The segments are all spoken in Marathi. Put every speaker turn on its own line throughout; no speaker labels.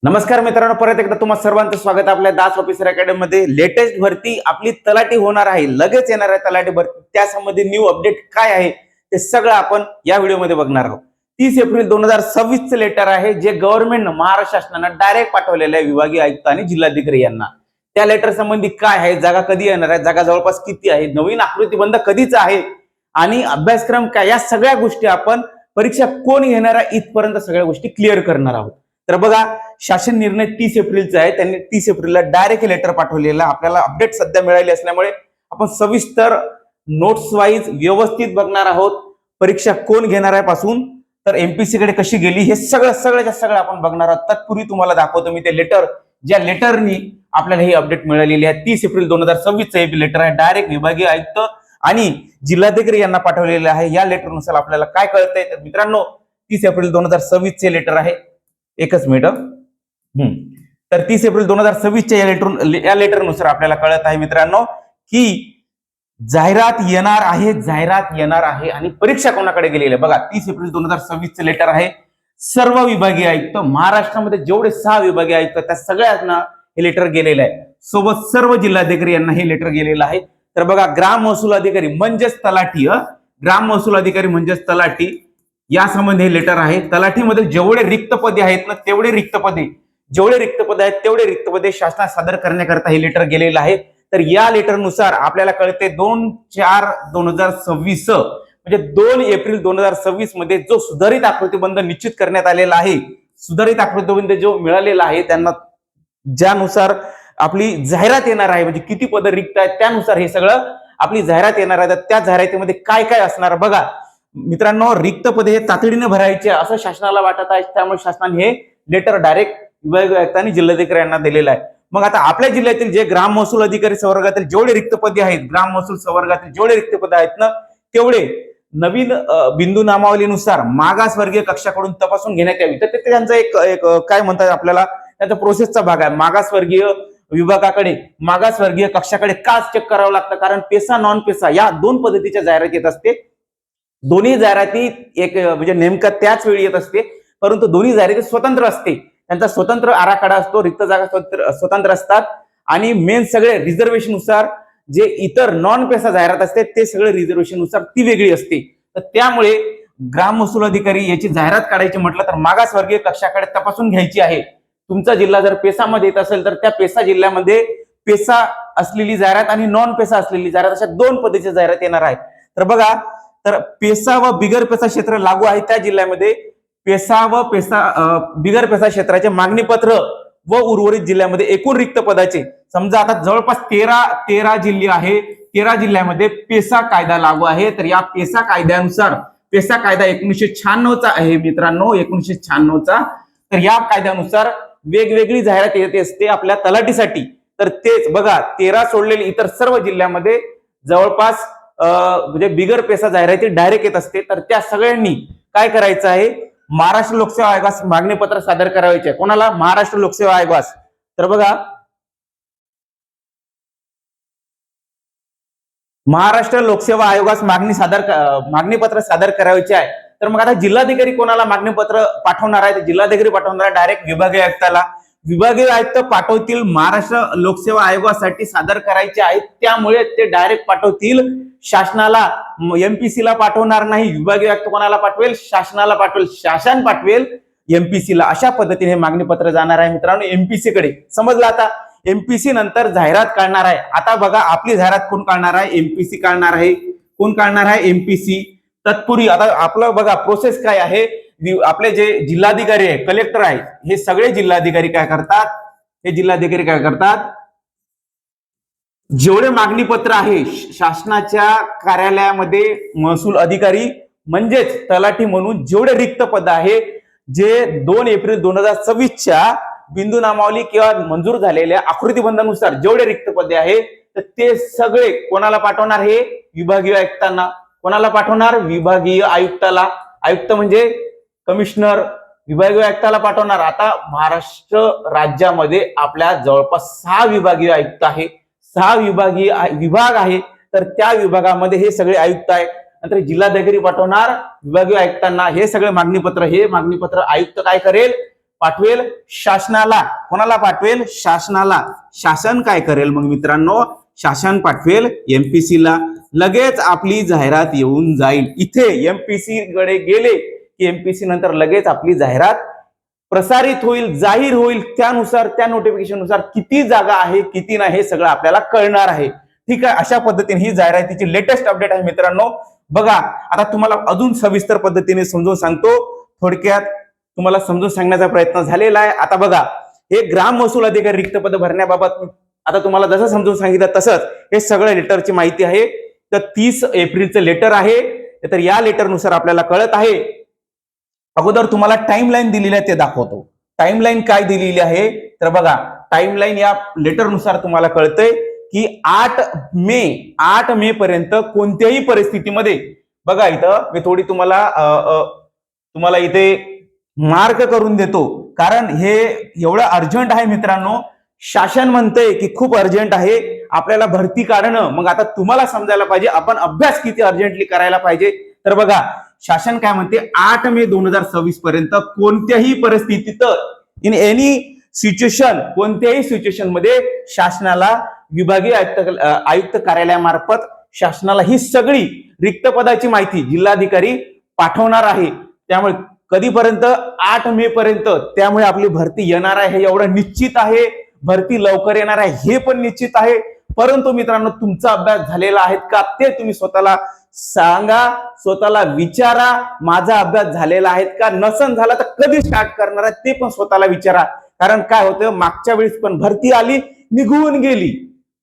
नमस्कार मित्रांनो, परत एकदा तुम्हा सर्वांचं स्वागत आहे आपल्या दास ऑफिसर अकॅडमी मध्ये। लेटेस्ट भरती आपली तलाठी होणार आहे, लगेच येणार आहे तलाठी भरती। त्या संबंधी न्यू अपडेट काय आहे ते सगळं आपण या व्हिडिओमध्ये बघणार आहोत। 30 एप्रिल 2026 चे लेटर आहे जे गव्हर्नमेंट महाराष्ट्र शासनाने डायरेक्ट पाठवलेलं आहे विभागीय आयुक्त आणि जिल्हाधिकारी यांना। त्या लेटर संबंधी काय आहे, जागा कधी येणार आहे, जागा जवळपास किती आहे, नवीन आकृतीबंध कधीच आहे आणि अभ्यासक्रम काय, या सगळ्या गोष्टी आपण परीक्षा कोण घेणार आहे इथपर्यंत सगळ्या गोष्टी क्लिअर करणार आहोत। तर बघा, शासन निर्णय 30 एप्रिलचा आहे, त्यांनी 30 एप्रिलला डायरेक्ट लेटर पाठवलेला। आपल्याला अपडेट सध्या मिळाली असल्यामुळे आपण सविस्तर नोट्स वाईज व्यवस्थित बघणार आहोत। परीक्षा कोण घेणार आहे पासून तर एमपीसी कडे कशी गेली हे सगळं आपण बघणार आहोत। तत्पूर्वी तुम्हाला दाखवतो मी ते लेटर, ज्या लेटरनी आपल्याला ही अपडेट मिळालेली आहे। 30 एप्रिल 2026 चे हे लेटर आहे, डायरेक्ट विभागीय आयुक्त आणि जिल्हाधिकारी यांना पाठवलेलं आहे। या लेटरनुसार आपल्याला काय कळतंय तर मित्रांनो, 30 एप्रिल 2026 चे लेटर आहे। एकच मिनिट। तर 30 एप्रिल 2026 च्या या लेटरनुसार आपल्याला कळत आहे मित्रांनो की जाहिरात येणार आहे आणि परीक्षा कोणाकडे गेलेली आहे। बघा, 30 एप्रिल 2026 चे लेटर आहे। सर्व विभागीय आयुक्त, महाराष्ट्रामध्ये जेवढे 6 विभागीय आयुक्त त्या सगळ्यांना हे लेटर गेलेलं आहे। सोबत सर्व जिल्हाधिकारी यांना हे लेटर गेलेलं आहे। तर बघा, ग्राम महसूल अधिकारी म्हणजेच तलाठी, ग्राम महसूल अधिकारी म्हणजेच तलाठी या संबंधी हे लेटर आहे। तलाठीमध्ये जेवढे रिक्त पदे आहेत ना जेवढे रिक्त पदे आहेत शासनात सादर करण्याकरता हे लेटर गेलेलं आहे। तर या लेटरनुसार आपल्याला कळते 2/4/2026 म्हणजे 2 एप्रिल 2026 मध्ये जो सुधारित आकृतीबंध निश्चित करण्यात आलेला आहे, सुधारित आकृतीबंध जो मिळालेला आहे त्यांना, ज्यानुसार आपली जाहिरात येणार आहे, म्हणजे किती पद रिक्त आहेत त्यानुसार हे सगळं आपली जाहिरात येणार आहे। त्या जाहिरातीमध्ये काय काय असणार बघा मित्रांनो, रिक्त पदे हे तातडीने भरायचे असं शासनाला वाटत आहे, त्यामुळे शासनाने हे लेटर डायरेक्ट विभागीय आयुक्त आणि जिल्हाधिकारी यांना दिलेलं आहे। मग आता आपल्या जिल्ह्यातील जे ग्राम महसूल अधिकारी संवर्गातील जेवढे रिक्त पदे आहेत, ग्राम महसूल संवर्गातील जेवढे रिक्त पदे आहेत ना तेवढे नवीन बिंदू नामावलीनुसार मागासवर्गीय कक्षाकडून तपासून घेण्यात यावी। तर ते त्यांचा एक काय म्हणतात आपल्याला, त्यांचा प्रोसेसचा भाग आहे। मागासवर्गीय विभागाकडे, मागासवर्गीय कक्षाकडे का चेक करावं लागतं, कारण पेसा नॉन पेसा या 2 पद्धतीच्या जाहिरात येत असते। दोन्ही जाहिराती एक म्हणजे नेमका त्याच वेळी येत असते, परंतु दोन्ही जाहिराती स्वतंत्र असते, त्यांचा स्वतंत्र आराखडा असतो, रिक्त जागा स्वतंत्र असतात आणि मेन सगळे रिझर्वेशन नुसार जे इतर नॉन पेसा जाहिरात असते ते सगळे रिझर्वेशन नुसार ती वेगळी असते। तर त्यामुळे ग्राम महसूल अधिकारी याची जाहिरात काढायची म्हटलं तर मागासवर्गीय कक्षाकडे तपासून घ्यायची आहे। तुमचा जिल्हा जर पेसामध्ये येत असेल तर त्या पेसा जिल्ह्यामध्ये पेसा असलेली जाहिरात आणि नॉन पेसा असलेली जाहिरात अशा 2 पद्धतीच्या जाहिरात येणार आहेत। तर बघा, तर पेसा व बिगर पेसा क्षेत्र लागू आहे त्या जिल्ह्यामध्ये पेसा व बिगर पेसा क्षेत्राचे मागणी पत्र व उर्वरित जिल्ह्यामध्ये एकूण रिक्त पदाचे, समजा आता जवळपास 13 जिल्हे आहे, 13 जिल्ह्यामध्ये पेसा कायदा लागू आहे। तर या पेसा कायद्यानुसार, पेसा कायदा 1996 चा आहे मित्रांनो, 1996 चा। तर या कायद्यानुसार वेगवेगळी जाहिरात येते असते आपल्या तलाठीसाठी। तर तेच बघा, 13 सोडलेले इतर सर्व जिल्ह्यामध्ये जवळपास म्हणजे बिगर पेसा जाहिराती डायरेक्ट येत असते। तर त्या सगळ्यांनी काय करायचं आहे, महाराष्ट्र लोकसेवा आयोगास मागणी पत्र सादर करायचे। कोणाला? महाराष्ट्र लोकसेवा आयोगास। तर बघा, महाराष्ट्र लोकसेवा आयोगास मागणी पत्र सादर करायचे आहे। तर मग आता जिल्हाधिकारी कोणाला मागणी पत्र पाठवणार आहे, जिल्हाधिकारी पाठवणार आहे डायरेक्ट विभागीय आयुक्ताला। विभागीय आयुक्त पाठवतील महाराष्ट्र लोकसेवा आयोगासाठी सादर करायचे आहेत, त्यामुळे ते डायरेक्ट पाठवतील शासनाला, एमपीसी ला पाठवणार नाही। विभागीय आयुक्त कोणाला पाठवेल? शासनाला पाठवेल, शासन पाठवेल एमपीसी ला। अशा पद्धतीने मागणी पत्र जाणार आहे मित्रांनो एमपीसी कडे। समजलं आता? एमपीसी नंतर जाहिरात काढणार आहे। आता बघा, आपली जाहिरात कोण काढणार आहे? एमपीसी काढणार आहे। कोण काढणार आहे? एमपीसी। तत्पूर्वी आता आपलं बघा प्रोसेस काय आहे, आपले जे जिल्हाधिकारी आहे, कलेक्टर आहे, हे सगळे जिल्हाधिकारी काय करतात, जेवढे मागणी पत्र आहे शासनाच्या कार्यालयामध्ये महसूल अधिकारी म्हणजेच तलाठी म्हणून जेवढे रिक्त पद आहे, जे 2 एप्रिल 2026 च्या बिंदू नामावली किंवा मंजूर झालेल्या आकृतीबंधानुसार जेवढे रिक्त पदे आहे तर ते सगळे कोणाला पाठवणार? हे विभागीय आयुक्तांना। कोणाला पाठवणार? विभागीय आयुक्ताला। आयुक्त म्हणजे कमिशनर, विभागीय आयुक्ताला पाठवणार। आता महाराष्ट्र राज्यामध्ये आपल्या जवळपास 6 विभागीय आयुक्त आहे, 6 विभागीय विभाग आहे। तर त्या विभागामध्ये हे सगळे आयुक्त आहेत। नंतर जिल्हाधिकारी पाठवणार विभागीय आयुक्तांना हे सगळे मागणी पत्र। हे मागणी पत्र आयुक्त काय करेल? पाठवेल शासनाला. कोणाला पाठवेल? शासनाला. शासन काय करेल मग मित्रांनो? शासन पाठवेल MPC ला. लगेच आपली जाहिरात येऊन जाईल. इथे MPC कडे गेले की MPC नंतर लगेच आपली जाहिरात प्रसारित होईल, जाहीर होईल. त्यानुसार त्या नोटिफिकेशन नुसार किती जागा आहे किती नाही हे सगळं आपल्याला कळणार आहे. ठीक आहे. अशा पद्धतीने ही जाहिरातीची लेटेस्ट अपडेट आहे मित्रांनो. बघा आता तुम्हाला अजून सविस्तर पद्धतीने समजून सांगतो. थोडक्यात तुम्हाला समजून सांगण्याचा प्रयत्न झालेला आहे. आता बघा हे ग्राम महसूल अधिकारी रिक्त पद भरण्याबाबत आता तुम्हाला जसं समजून सांगितलं तसंच हे सगळं लेटरची माहिती आहे. तर 30 एप्रिलचं लेटर आहे. तर या लेटरनुसार आपल्याला कळत आहे. अगोदर तुम्हाला टाइमलाईन दिलेली आहे ते दाखवतो. टाइमलाईन काय दिलेली आहे तर बघा टाइमलाईन या लेटरनुसार तुम्हाला कळतंय की 8 मे पर्यंत कोणत्याही परिस्थितीमध्ये बघा इथं मी थोडी तुम्हाला इथे मार्क करून देतो कारण हे एवढं अर्जंट आहे मित्रांनो. शासन म्हणतंय की खूप अर्जंट आहे आपल्याला भरती काढणं. मग आता तुम्हाला समजायला पाहिजे आपण अभ्यास किती अर्जंटली करायला पाहिजे. तर बघा शासन काय म्हणते 8 मे 2026 पर्यंत कोणत्याही परिस्थितीत इन एनी सिच्युएशन कोणत्याही सिच्युएशन मध्ये शासनाला विभागीय आयुक्त कार्यालयामार्फत शासनाला ही सगळी रिक्त पदाची माहिती जिल्हाधिकारी पाठवणार आहे. त्यामुळे कधीपर्यंत 8 मे पर्यंत. त्यामुळे आपली भरती येणार आहे हे एवढं निश्चित आहे. भरती लवकर येणार आहे हे पण निश्चित आहे. परंतु मित्रांनो तुमचा अभ्यास झालेला आहे का ते तुम्ही स्वतःला सांगा, स्वतःला विचारा. माझा अभ्यास झालेला आहे का? नसन झाला तर कधी स्टार्ट करणार आहे ते पण स्वतःला विचारा. कारण काय होतं मागच्या वेळेस पण भरती आली निघून गेली.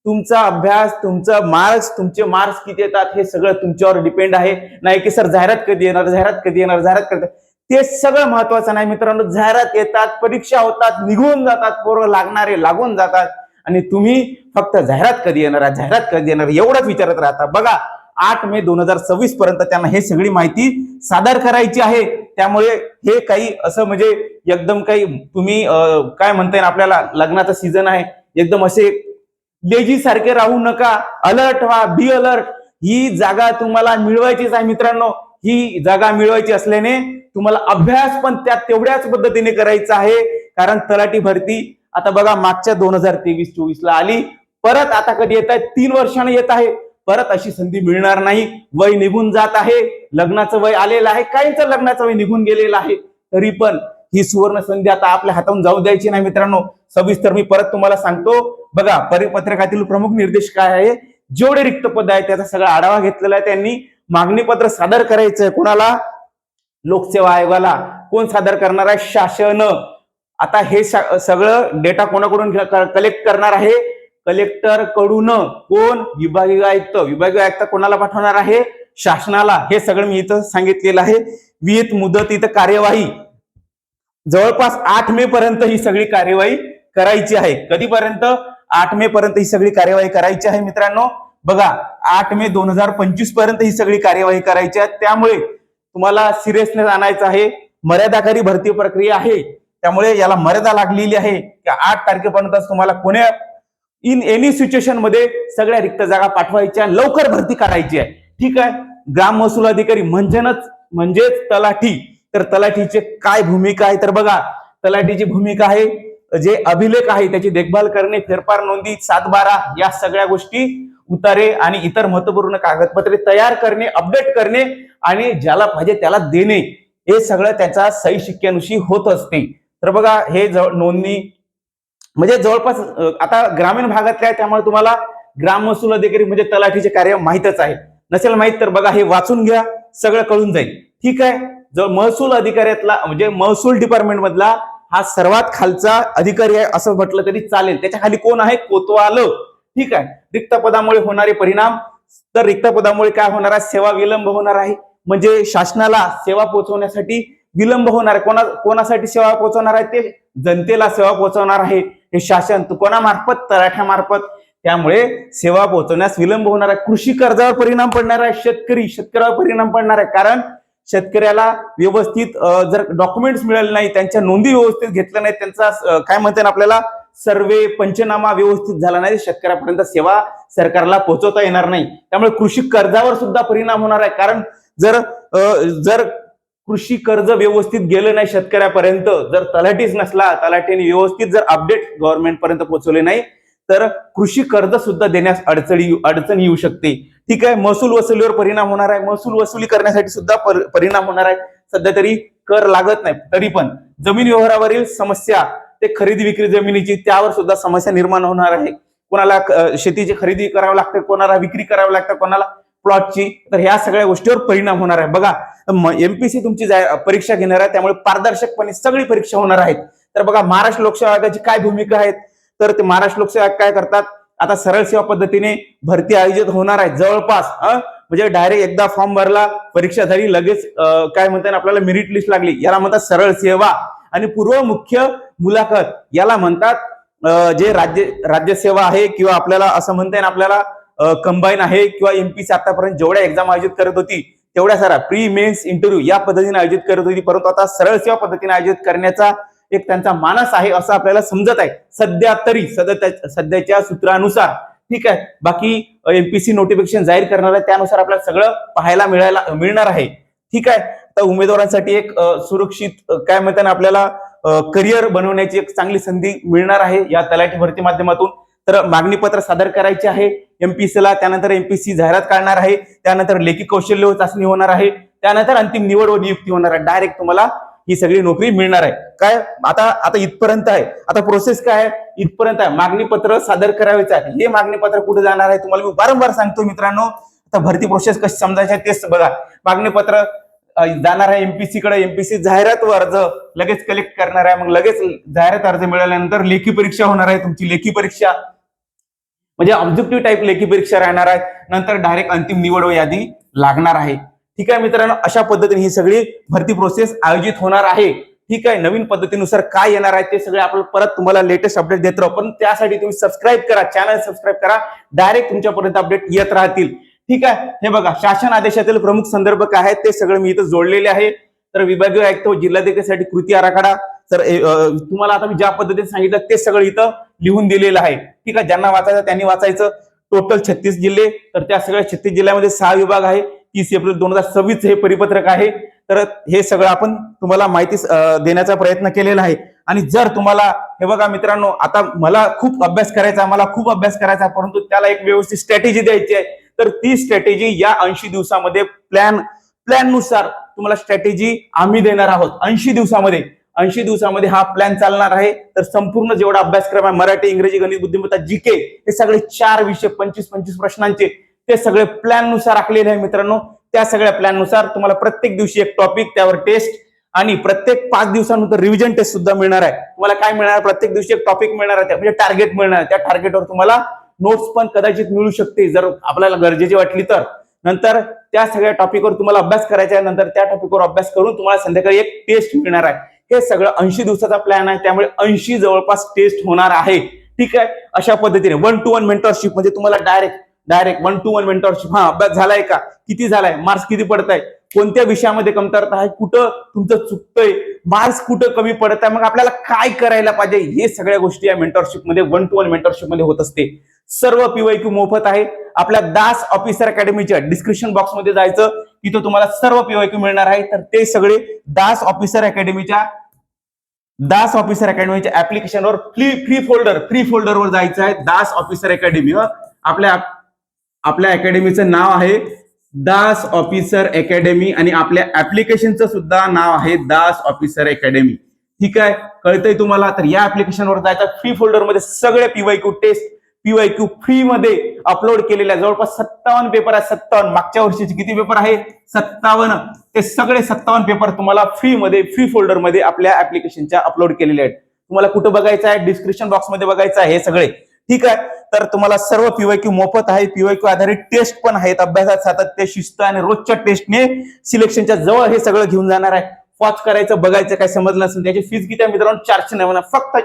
तुमचा अभ्यास, तुमचा मार्क्स, तुमचे मार्क्स किती येतात हे सगळं तुमच्यावर डिपेंड आहे. नाही की सर जाहिरात कधी येणार, जाहिरात कधी येणार, जाहिरात कधी, ते सगळं महत्वाचं नाही मित्रांनो. जाहिरात येतात, परीक्षा होतात, निघून जातात, पोरं लागणारे लागून जातात आणि तुम्ही फक्त जाहिरात कधी येणार आहे, जाहिरात कधी येणार एवढंच विचारत राहता. बघा 8 मे 2026 पर्यंत त्यांना हे सगळी माहिती सादर करायची आहे. त्यामुळे हे काही असं म्हणजे एकदम काही तुम्ही काय म्हणताय आपल्याला लग्नाचा सीझन आहे एकदम असे लेजी सारखे राहू नका. अलर्ट व्हा, बी अलर्ट. ही जागा तुम्हाला मिळवायचीच आहे मित्रांनो. ही जागा मिळवायची असल्याने तुम्हाला अभ्यास पण त्या तेवढ्याच पद्धतीने करायचा आहे. कारण तलाठी भरती आता बघा मागच्या 2023-24 ला आली. परत आता कधी येत आहे? 3 वर्षाने येत आहे. परत अशी संधी मिळणार नाही. वय निघून जात आहे, लग्नाचं वय आलेलं आहे, काहींचं लग्नाचं वय निघून गेलेलं आहे. तरी पण ही सुवर्ण संधी आता आपल्या हातातून जाऊ द्यायची नाही मित्रांनो. सविस्तर मी परत तुम्हाला सांगतो. बघा परिपत्रकातील प्रमुख निर्देश काय आहे, जेवढे रिक्त पद आहे त्याचा सगळा आढावा घेतलेला आहे त्यांनी. मागणी पत्र सादर करायचंय कोणाला? लोकसेवा आयोगाला. कोण सादर करणार आहे? शासन. आता हे सगळं डेटा कोणाकडून कलेक्ट करणार आहे? कलेक्टर कडून. कोण? विभागीय आयुक्त. विभागीय आयुक्त कोणाला पाठवणार आहे? शासनाला. हे सगळं मी इथं सांगितलेलं आहे. विहित मुदत इथं कार्यवाही जवळपास 8 मे पर्यंत ही सगळी कार्यवाही करायची आहे. कधीपर्यंत? 8 मे पर्यंत ही सगळी कार्यवाही करायची आहे मित्रांनो. बघा 8 मे 2025 पर्यंत ही सगळी कार्यवाही करायची आहे. त्यामुळे तुम्हाला सिरियसनेस आणायचं आहे. मर्यादाकारी भरती प्रक्रिया आहे त्यामुळे याला मर्यादा लागलेली आहे की 8 तारखेपर्यंत तुम्हाला कोण्या इन एनी सिच्युएशन मध्ये सगळ्या रिक्त जागा पाठवायच्या, लवकर भरती करायची आहे. ठीक आहे. ग्राम महसूल अधिकारी म्हणजेच तलाठी. तर तलाठीचे काय भूमिका आहे तर बघा तलाठीची भूमिका आहे जे अभिलेख आहे त्याची देखभाल करणे, फेरफार नोंदी 7/12 या सगळ्या गोष्टी, उतारे आणि इतर महत्वपूर्ण कागदपत्रे तयार करणे, अपडेट करणे आणि ज्याला पाहिजे त्याला देणे, हे सगळं त्याचा सही शिक्क्यानुशी होत असते. तर बघा हे नोंदणी म्हणजे जवळपास आता ग्रामीण भागातले आहे त्यामुळे तुम्हाला ग्राम महसूल अधिकारी म्हणजे तलाठीचे कार्य माहितच आहे. नसेल माहित तर बघा हे वाचून घ्या, सगळं कळून जाईल. ठीक आहे. जो महसूल अधिकाऱ्यातला म्हणजे महसूल डिपार्टमेंट मधला हा सर्वात खालचा अधिकारी आहे असं म्हटलं तरी चालेल. त्याच्या खाली कोण आहे? कोतवाल. ठीक आहे. रिक्त पदामुळे होणारे परिणाम. तर रिक्त पदामुळे काय होणार आहे? सेवा विलंब होणार आहे. म्हणजे शासनाला सेवा पोहोचवण्यासाठी विलंब होणार आहे. कोणासाठी सेवा पोहोचवणार आहे? ते जनतेला सेवा पोहोचवणार आहे. हे शासन कोणामार्फत? तलाठ्यामार्फत. त्यामुळे सेवा पोहोचवण्यास विलंब होणार आहे. कृषी कर्जावर परिणाम पडणार आहे. शेतकऱ्यावर परिणाम पडणार आहे. कारण शेतकऱ्याला व्यवस्थित जर डॉक्युमेंट्स मिळाले नाही, त्यांच्या नोंदी व्यवस्थित घेतल्या नाही, त्यांचा काय म्हणतात आपल्याला सर्वे पंचनामा व्यवस्थित झाला नाही, शेतकऱ्यापर्यंत सेवा सरकारला पोहोचवता येणार नाही. त्यामुळे कृषी कर्जावर सुद्धा परिणाम होणार आहे. कारण जर कृषी कर्ज व्यवस्थित गेलं नाही शेतकऱ्यापर्यंत, जर तलाठीच नसला, तलाठीने व्यवस्थित जर अपडेट गव्हर्नमेंट पर्यंत पोहोचवले नाही, तर कृषी कर्ज सुद्धा देण्यास अडचण येऊ शकते. ठीक आहे, महसूल वसुलीवर परिणाम होणार आहे, महसूल वसुली करण्यासाठी सुद्धा परिणाम होणार आहे. सध्या तरी कर लागत नाही, तरी पण जमीन व्यवहारावरील समस्या, ते खरेदी विक्री जमिनीची, त्यावर सुद्धा समस्या निर्माण होणार आहे. कोणाला शेतीची खरेदी करावी लागते, कोणाला विक्री करावी लागते, कोणाला प्लॉटची, तर ह्या सगळ्या गोष्टीवर परिणाम होणार आहे. बघा, एमपीसी तुमची परीक्षा घेणार आहे, त्यामुळे पारदर्शकपणे सगळी परीक्षा होणार आहेत. तर बघा, महाराष्ट्र लोकसेवा आयोगाची काय भूमिका आहे, तर ते महाराष्ट्र लोकसेवा आयोग काय करतात, आता सरळ सेवा पद्धतीने भरती आयोजित होणार आहे जवळपास. म्हणजे डायरेक्ट एकदा फॉर्म भरला, परीक्षा झाली, लगेच काय म्हणतात आपल्याला मेरिट लिस्ट लागली, याला म्हणतात सरळ सेवा. आणि पूर्व मुख्य मुलाखत याला म्हणतात जे राज्यसेवा आहे, किंवा आपल्याला असं म्हणता येईल आपल्याला कंबाईन आहे, किंवा एमपीसी आतापर्यंत जेवढ्या एक्झाम आयोजित करत होती तेवढ्या सारा प्री मेन्स इंटरव्ह्यू या पद्धतीने आयोजित करत होती, परंतु आता सरळ सेवा पद्धतीने आयोजित करण्याचा एक त्यांचा मानस आहे असं आपल्याला समजत आहे सध्या तरी, सध्याच्या सूत्रानुसार. ठीक आहे, बाकी एमपीसी नोटिफिकेशन जाहीर करणार आहे, त्यानुसार आपल्याला सगळं पाहायला मिळणार आहे. ठीक आहे, तर उमेदवारांसाठी एक सुरक्षित काय म्हणतात आपल्याला करिअर बनवण्याची एक चांगली संधी मिळणार आहे या तलाठी भरती माध्यमातून. तर मागणी पत्र सादर करायचे आहे एमपीसीला, त्यानंतर एमपीसी जाहिरात काढणार आहे, त्यानंतर लेखी कौशल्य चाचणी होणार आहे, त्यानंतर अंतिम निवड व नियुक्ती होणार आहे. डायरेक्ट तुम्हाला ही सगळी नोकरी मिळणार आहे. काय आता इथपर्यंत आहे, आता प्रोसेस काय आहे, इथपर्यंत आहे. मागणी पत्र सादर करायचं आहे. हे मागणी पत्र कुठे जाणार आहे तुम्हाला मी वारंवार सांगतो मित्रांनो. आता भरती प्रोसेस कशी समजायची आहे तेच बघा. मागणी पत्र जाणार आहे एमपीसी कडे, एमपीसी जाहिरात व अर्ज लगेच कलेक्ट करणार आहे, मग लगेच जाहिरात अर्ज मिळाल्यानंतर लेखी परीक्षा होणार आहे तुमची. लेखी परीक्षा म्हणजे ऑब्जेक्टिव्ह टाईप लेखी परीक्षा राहणार आहे, नंतर डायरेक्ट अंतिम निवड व यादी लागणार आहे. ठीक आहे मित्रांनो, अशा पद्धतीने ही सगळी भरती प्रोसेस आयोजित होणार आहे. ठीक आहे, नवीन पद्धतीनुसार काय येणार आहे ते सगळे आपण परत तुम्हाला लेटेस्ट अपडेट देत राहू, पण त्यासाठी तुम्ही सबस्क्राईब करा, चॅनल सबस्क्राईब करा, डायरेक्ट तुमच्यापर्यंत अपडेट येत राहतील. ठीक आहे, हे बघा, शासन आदेशातील प्रमुख संदर्भ काय आहेत ते सगळं मी इथं जोडलेले आहे. तर विभागीय आयुक्त व जिल्हाधिकाऱ्यांसाठी कृती आराखडा, तर तुम्हाला आता मी ज्या पद्धतीने सांगितलं ते सगळं इथं लिहून दिलेलं आहे. ठीक आहे, ज्यांना वाचायचं त्यांनी वाचायचं. टोटल 36 जिल्हे, तर त्या सगळ्या 36 जिल्ह्यामध्ये 6 विभाग आहे. 30 एप्रिल 2026 हे परिपत्रक आहे. तर हे सगळं आपण तुम्हाला माहिती देण्याचा प्रयत्न केलेला आहे. आणि जर तुम्हाला हे बघा मित्रांनो, आता मला खूप अभ्यास करायचा, परंतु त्याला एक व्यवस्थित स्ट्रॅटेजी द्यायची आहे. तर ती स्ट्रॅटेजी या 80 दिवसामध्ये प्लॅन नुसार तुम्हाला स्ट्रॅटेजी आम्ही देणार आहोत. 80 दिवसामध्ये हा प्लॅन चालणार आहे. तर संपूर्ण जेवढा अभ्यासक्रम आहे, मराठी, इंग्रजी, गणित, बुद्धिमत्ता, जीके, हे सगळे 4 विषय 25 प्रश्नांचे ते सगळे प्लॅन नुसार आखलेले आहे मित्रांनो. त्या सगळ्या प्लॅन नुसार तुम्हाला प्रत्येक दिवशी एक टॉपिक, त्यावर टेस्ट, आणि प्रत्येक 5 दिवसानंतर रिव्हिजन टेस्ट सुद्धा मिळणार आहे. तुम्हाला काय मिळणार, प्रत्येक दिवशी एक टॉपिक मिळणार आहे, म्हणजे टार्गेट मिळणार आहे. त्या टार्गेटवर तुम्हाला नोट्स पण कदाचित मिळू शकते जर आपल्याला गरजेची वाटली तर. नंतर त्या सगळ्या टॉपिकवर तुम्हाला अभ्यास करायचा आहे, नंतर त्या टॉपिकवर अभ्यास करून तुम्हाला संध्याकाळी एक टेस्ट मिळणार आहे. हे सगळं 80 दिवसाचा प्लॅन आहे, त्यामुळे 80 जवळपास टेस्ट होणार आहे. ठीक आहे, अशा पद्धतीने 1-to-1 मेंटरशिप, म्हणजे तुम्हाला डायरेक्ट 1-to-1 मेंटरशिप. हा, अभ्यास झालाय का, किती झालाय, मार्क्स किती पडत आहे, कोणत्या विषयामध्ये कमतरता आहे, कुठं तुमचं चुकतंय, मार्क्स कुठं कमी पडत आहे, मग आपल्याला काय करायला पाहिजे, हे सगळ्या गोष्टी या मेंटरशिपमध्ये 1-to-1 मेंटरशिपमध्ये होत असते. सर्व पीवायक्यू मोफत आहे. आपल्या दास ऑफिसर अकॅडमीच्या डिस्क्रिप्शन बॉक्समध्ये जायचं, तिथं तुम्हाला सर्व पीवायक्यू मिळणार आहे. तर ते सगळे दास ऑफिसर अकॅडमीच्या ऍप्लिकेशनवर फ्री फोल्डरवर जायचं आहे. दास ऑफिसर अकॅडमी, आपल्या अकॅडमीचं नाव आहे दास ऑफिसर अकॅडमी, आणि आपल्या ऍप्लिकेशनचं सुद्धा नाव आहे दास ऑफिसर अकॅडमी. ठीक आहे, कळतंय तुम्हाला. तर या ऍप्लिकेशनवर जायचं, फ्री फोल्डरमध्ये सगळे पीवायक्यू टेस्ट, पीवायक्यू फ्री मध्ये अपलोड केलेल्या जवळपास 57 पेपर आहेत. 57, मागच्या वर्षीचे किती पेपर आहे, 57. ते सगळे 57 पेपर तुम्हाला फ्री फोल्डर मध्ये आपल्या ऍप्लिकेशनच्या अपलोड केलेले आहेत. तुम्हाला कुठं बघायचं आहे, डिस्क्रिप्शन बॉक्स मध्ये बघायचं आहे हे सगळे. ठीक आहे, तर तुम्हाला सर्व पीवायक्यू मोफत आहे. पीवायक्यू आधारित टेस्ट पण आहेत, अभ्यासात सातत्य, शिस्त आणि रोजच्या टेस्टने सिलेक्शनच्या जवळ हे सगळं घेऊन जाणार आहे. वॉच करायचं, बघायचं, काय समजलं नसेल त्याची फीस किती आहे मित्रांनो, 499, फक्त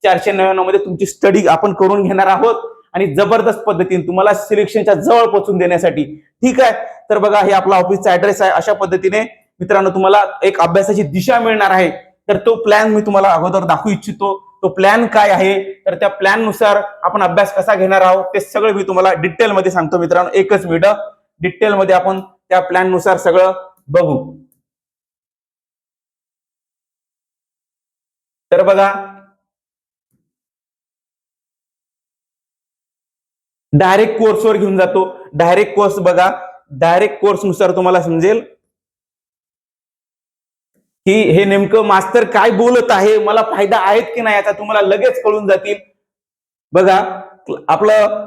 499 मध्ये तुमची स्टडी आपण करून घेणार आहोत, आणि जबरदस्त पद्धतीने तुम्हाला सिलेक्शनच्या जवळ पोहोचून देण्यासाठी. ठीक आहे, तर बघा, हे आपला ऑफिसचा ऍड्रेस आहे. अशा पद्धतीने मित्रांनो तुम्हाला एक अभ्यासाची दिशा मिळणार आहे. तर तो प्लॅन मी तुम्हाला अगोदर दाखवू इच्छितो. तो प्लॅन काय आहे, तर त्या प्लॅन नुसार आपण अभ्यास कसा घेणार आहोत ते सगळं मी तुम्हाला डिटेलमध्ये सांगतो मित्रांनो. एकच मिनिट, डिटेलमध्ये आपण त्या प्लॅन नुसार सगळं बघू. तर बघा, डायरेक्ट कोर्सवर घेऊन जातो. डायरेक्ट कोर्स बघा, डायरेक्ट कोर्स नुसार तुम्हाला समजेल की हे नेमकं मास्तर काय बोलत आहे, मला फायदा आहेत की नाही आता तुम्हाला लगेच कळून जातील. बघा, आपलं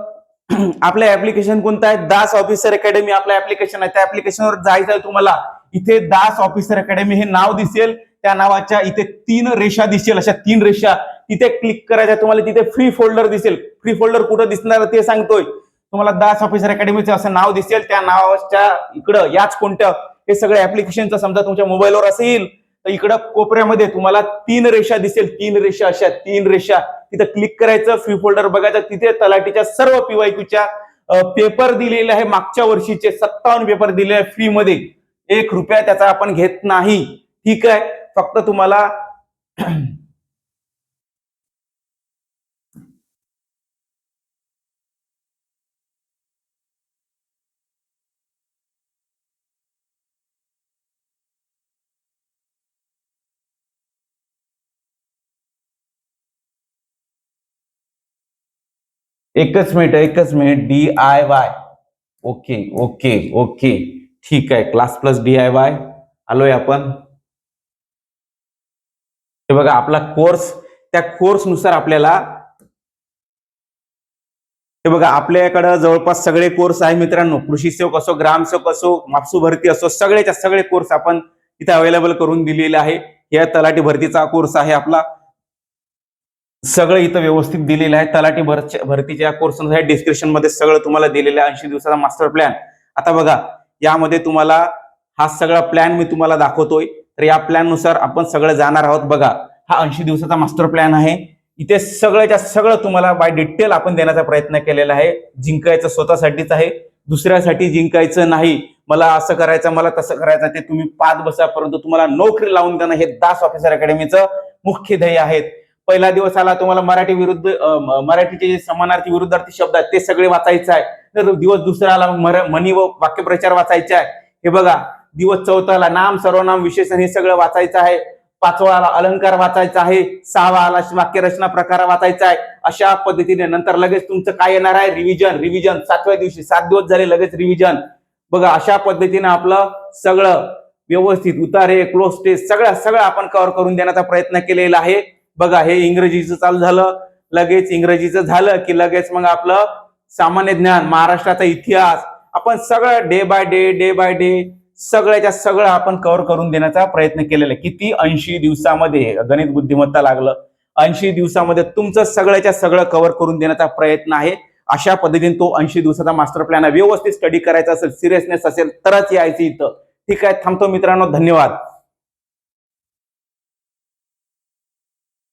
आपलं ऍप्लिकेशन कोणतं आहे, दास ऑफिसर अकॅडमी आपलं ऍप्लिकेशन आहे. त्या ऍप्लिकेशनवर जायचं आहे तुम्हाला. इथे दास ऑफिसर अकॅडमी हे नाव दिसेल, त्या नावाच्या इथे 3 रेषा दिसेल, अशा 3 रेषा तिथे क्लिक करायच्या. तुम्हाला तिथे फ्री फोल्डर दिसेल. फ्री फोल्डर कुठं दिसणार ते सांगतोय तुम्हाला. दास ऑफिसर अकॅडमीचं असं नाव दिसेल, त्या नावाच्या इकडं याच कोणत्या हे सगळं ऍप्लिकेशनचं समजा तुमच्या मोबाईलवर असेल तर इकडं कोपऱ्यामध्ये तुम्हाला 3 रेषा दिसेल. 3 रेषा, अशा 3 रेषा तिथे क्लिक करायचं, फ्री फोल्डर बघायचं. तिथे तलाठीच्या सर्व पीवायक्यूच्या पेपर दिलेले आहे. मागच्या वर्षीचे 57 पेपर दिले आहे फ्री मध्ये. 1 रुपया त्याचा आपण घेत नाही. ठीक आहे, फक्त तुम्हाला एकच minute DIY. Okay okay okay, ठीक आहे. क्लास प्लस DIY आलोय आपण. हे बघा आपला कोर्स, त्या कोर्स नुसार आपल्याला हे बघा आपल्याकडे जवळपास सगळे कोर्स आहे मित्रांनो. कृषी सेवक असो, ग्रामसेवक असो, मापसू भरती असो, सगळेच्या सगळे कोर्स आपण इथे अवेलेबल करून दिलेले आहे. या तलाठी भरतीचा कोर्स आहे आपला. सगळं इथं व्यवस्थित दिलेलं आहे. तलाठी भरतीच्या कोर्स डिस्क्रिप्शन मध्ये सगळं तुम्हाला दिलेलं आहे. 80 दिवसाचा मास्टर प्लॅन. आता बघा, यामध्ये तुम्हाला हा सगळा प्लॅन मी तुम्हाला दाखवतोय. तर या प्लॅन नुसार आपण सगळं जाणार आहोत. बघा, हा 80 दिवसाचा मास्टर प्लॅन आहे. इथे सगळ्याच्या सगळं तुम्हाला बाय डिटेल आपण देण्याचा प्रयत्न केलेला आहे. जिंकायचं स्वतःसाठीच आहे, दुसऱ्यासाठी जिंकायचं नाही. मला असं करायचं, मला तसं करायचं, ते तुम्ही पाच बसा, परंतु तुम्हाला नोकरी लावून देणं हे दास ऑफिसर अकॅडमीचं मुख्य ध्येय आहे. पहिला दिवस आला तुम्हाला मराठी विरुद्ध मराठीचे जे समानार्थी विरुद्धार्थी शब्द आहेत ते सगळे वाचायचे आहे. तर दिवस दुसरा आला म्हणी व वाक्यप्रचार वाचायचे आहे. हे बघा, दिवस चौथा आला नाम सर्वनाम विशेषण हे सगळं वाचायचं आहे. 5वा आला अलंकार वाचायचा आहे. 6वा आला वाक्यरचना प्रकार वाचायचा आहे. अशा पद्धतीने नंतर लगेच तुमचं काय येणार आहे, रिव्हिजन 7व्या दिवशी. 7 दिवस झाले लगेच रिव्हिजन. बघा, अशा पद्धतीने आपलं सगळं व्यवस्थित उतारे, क्लोज टेस्ट सगळं आपण कव्हर करून देण्याचा प्रयत्न केलेला आहे. बघा, हे इंग्रजीचं चालू झालं, लगेच इंग्रजीचं झालं की लगेच मग आपलं सामान्य ज्ञान, महाराष्ट्राचा इतिहास, आपण सगळं डे बाय डे सगळ्याच्या सगळं आपण कव्हर करून देण्याचा प्रयत्न केलेला आहे. किती 80 दिवसामध्ये गणित बुद्धिमत्ता लागलं. 80 दिवसामध्ये तुमचं सगळ्याच्या सगळं कव्हर करून देण्याचा प्रयत्न आहे. अशा पद्धतीने तो 80 दिवसाचा मास्टर प्लॅन व्यवस्थित स्टडी करायचा असेल, सिरियसनेस असेल तरच यायचं इथं. ठीक आहे, थांबतो मित्रांनो, धन्यवाद.